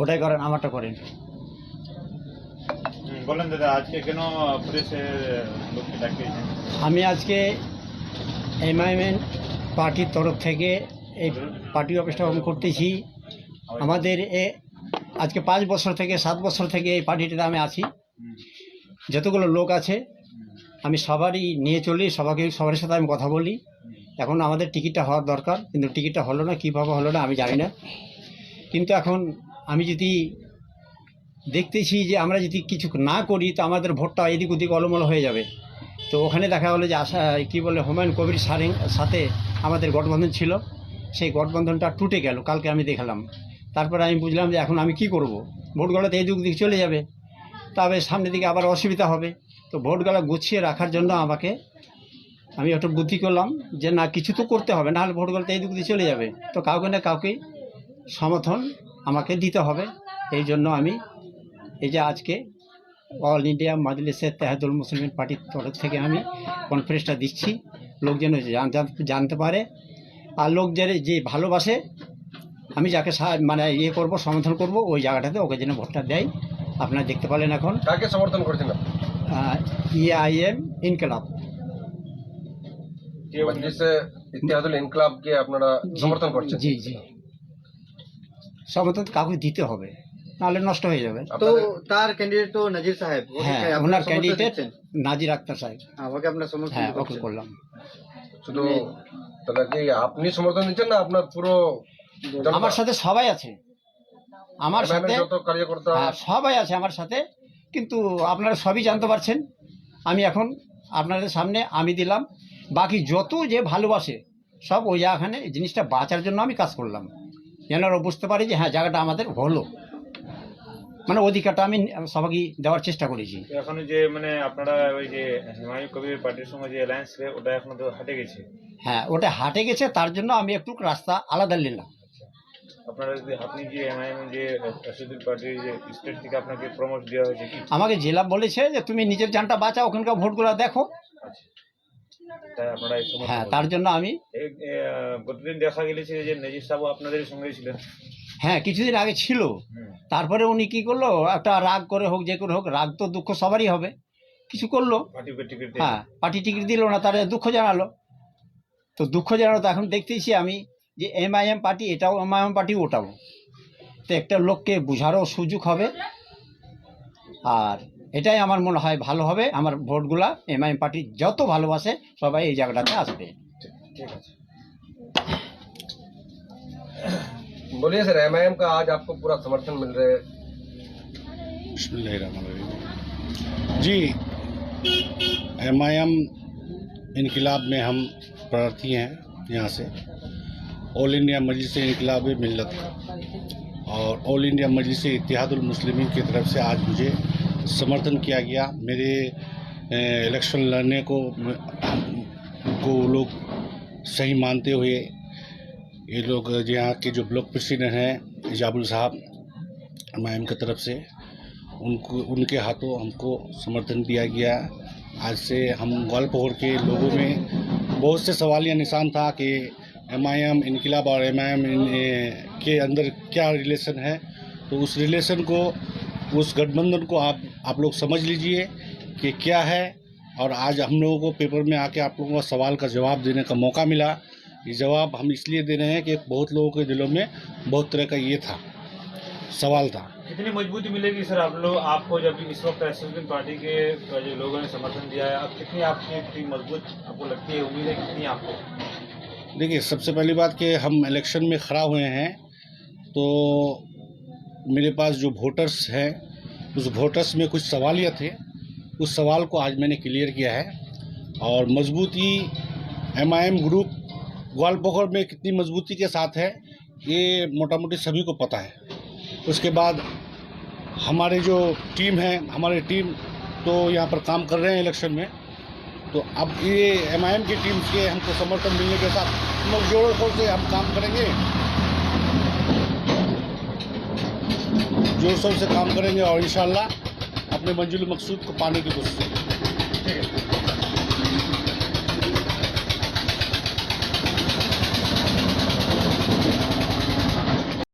ওটাই করেন, আমারটা করেন। বলেন দাদা, আজকে কেন পুলিশের লোককে ডাকিয়েছেন? আমি আজকে এমআইএম পার্টির তরফ থেকে এই পার্টি অফিসটা ওপেন করতেছি। আমাদের আজকে 5 বছর থেকে 7 বছর থেকে এই পার্টিটাতে আমি আছি। যতগুলো লোক আছে আমি সবারই নিয়ে চলি, সবার সাথে আমি কথা বলি। এখন আমাদের টিকিটটা হওয়ার দরকার, কিন্তু টিকিটটা হলো না, কীভাবে হলো না আমি জানি না। কিন্তু এখন আমি যদি দেখতেছি যে আমরা যদি কিছু না করি তো আমাদের ভোটটা এদিক ওদিক অলমল হয়ে যাবে। তো ওখানে দেখা হলো যে হুমায়ুন কবির স্যারের সাথে আমাদের গঠবন্ধন ছিল, সেই গঠবন্ধনটা টুটে গেল কালকে আমি দেখলাম। তারপরে আমি বুঝলাম যে এখন আমি কি করব, ভোটগুলো তো এই দিক চলে যাবে, তবে সামনের দিকে আবার অসুবিধা হবে। তো ভোটগুলো গুছিয়ে রাখার জন্য আমি একটু বুদ্ধি করলাম যে না, কিছু তো করতে হবে, নাহলে ভোটগুলো তো এই দিক দিয়ে চলে যাবে। তো কাউকে না কাউকে সমর্থন আমাকে দিতে হবে। এই জন্য আমি এই যে আজকে অল ইন্ডিয়া মাজলিসে ইত্তেহাদুল মুসলিমিন পার্টির তরফ থেকে আমি কনফারেন্সটা দিচ্ছি, লোক যেন জানতে পারে। আর লোক যে ভালোবাসে, আমি যাকে করব, সমর্থন করব, ওই জায়গাটাতে ওকে যেন ভোটটা দেয়। আপনারা দেখতে পেলেন এখন কাকে সমর্থন করেছেন? EIM ইনকিলাব, মজলিসে ইত্তেহাদুল ইনকিলাবকে আপনারা সমর্থন করছেন? জি জি, সমর্থন কাউকে দিতে হবে, নাহলে নষ্ট হয়ে যাবে। তো তার ক্যান্ডিডেট তো নাজির সাহেব, হ্যাঁ, ওনার ক্যান্ডিডেট নাজির আক্তার সাহেব, ওকে আপনার সমর্থন? হ্যাঁ, ওকে করলাম। শুধু দাদা কি আপনি সমর্থন দিচ্ছেন না আপনার পুরো? আমার সাথে সবাই আছে, আমার সাথে কার্যকর্তা সবাই আছে আমার সাথে, কিন্তু আপনারা সবই জানতে পারছেন। আমি এখন আপনাদের সামনে আমি দিলাম, বাকি যত যে ভালোবাসে সব ওই জায়গাখানে জিনিসটা বাঁচার জন্য আমি কাজ করলাম, যেন ওরা বুঝতে পারি যে হ্যাঁ জায়গাটা আমাদের হলো, মানে অধিকারটা আমি সবাইকে দেওয়ার চেষ্টা করেছি। এখন যে আপনারা ওই যে হুমায়ুন কবির পার্টির সঙ্গে যে অ্যালায়েন্স ছিল ওটা এখন তো হাটে গেছে। হ্যাঁ, ওটা হাটে গেছে, তার জন্য আমি একটু রাস্তা আলাদা নিলাম। আপনি যে এমআইএম যে আসাদুল পার্টির যে স্টেট থেকে আপনাকে প্রমোট দেওয়া হয়েছে কি? আমাকে জেলা বলেছে যে তুমি নিজের জানটা বাঁচাও, ওখানকার ভোটগুলো দেখো। তাই আপনারা হ্যাঁ, তার জন্য আমি গতদিন দেখা গেছে যে নজির সাহেব আপনাদের সঙ্গে ছিলেন। হ্যাঁ, কিছুদিন আগে ছিল, তারপরে উনি কি করলো, একটা রাগ করে হোক যে করে হোক, রাগ তো দুঃখ সবারই হবে, কিছু করলো, হ্যাঁ পার্টি টিকিট দিল না, তার দুঃখ জানালো। তো দুঃখ জানালো, তো এখন দেখতেইছি আমি যে এমআইএম পার্টি এটাও, এমআইএম পার্টি ওটাও, তো একটা লোককে বোঝারও সুযোগ হবে। আর এটাই আমার মনে হয় ভালো হবে, আমার ভোটগুলা এমআইএম পার্টি যত ভালোবাসে সবাই এই জায়গাটাতে আসবে। ঠিক আছে, बोलिए सर, एमआईएम का आज आपको पूरा समर्थन मिल रहा है? जी, एमआईएम इनकिलाब में हम प्रार्थी हैं यहाँ से, ऑल इंडिया मजलिस इनकिलाब मिल्लत और ऑल इंडिया मजलिस इत्तेहादुल मुस्लिमीन की तरफ से आज मुझे समर्थन किया गया। मेरे इलेक्शन लड़ने को लोग सही मानते हुए ये लोग यहाँ के जो ब्लॉक प्रेसिडेंट हैं इजाबुल साहब एमआईएम की तरफ से, उनके हाथों हमको समर्थन दिया गया। आज से हम ग्वालपहर के लोगों में बहुत से सवालिया निशान था कि एमआईएम इनकिलाब और एमआईएम के अंदर क्या रिलेशन है। तो उस रिलेशन को, उस गठबंधन को आप लोग समझ लीजिए कि क्या है। और आज हम लोगों को पेपर में आके आप लोगों का सवाल का जवाब देने का मौका मिला। ये जवाब हम इसलिए दे रहे हैं कि बहुत लोगों के दिलों में बहुत तरह का ये था, सवाल था। कितनी मजबूती मिलेगी सर आपको जब इस वक्त एसोसिएशन पार्टी के जो लोगों ने समर्थन दिया है, अब कितनी आपकी मजबूत आपको लगती है, उम्मीद है कितनी आपको? देखिए, सबसे पहली बात कि हम इलेक्शन में खड़ा हुए हैं, तो मेरे पास जो वोटर्स हैं उस वोटर्स में कुछ सवालिया थे, उस सवाल को आज मैंने क्लियर किया है। और मजबूती एमआईएम ग्रुप ग्वालपहर में कितनी मजबूती के साथ है ये मोटा मोटी सभी को पता है। उसके बाद हमारे जो टीम है, हमारी टीम तो यहाँ पर काम कर रहे हैं इलेक्शन में, तो अब ये एमआईएम की टीम के हमको समर्थन मिलने के साथ हम लोग जोरों शोर से हम काम करेंगे, जोर शोर से काम करेंगे और इंशाल्लाह अपने मंजिल मकसूद को पाने की कोशिश करेंगे। ठीक है।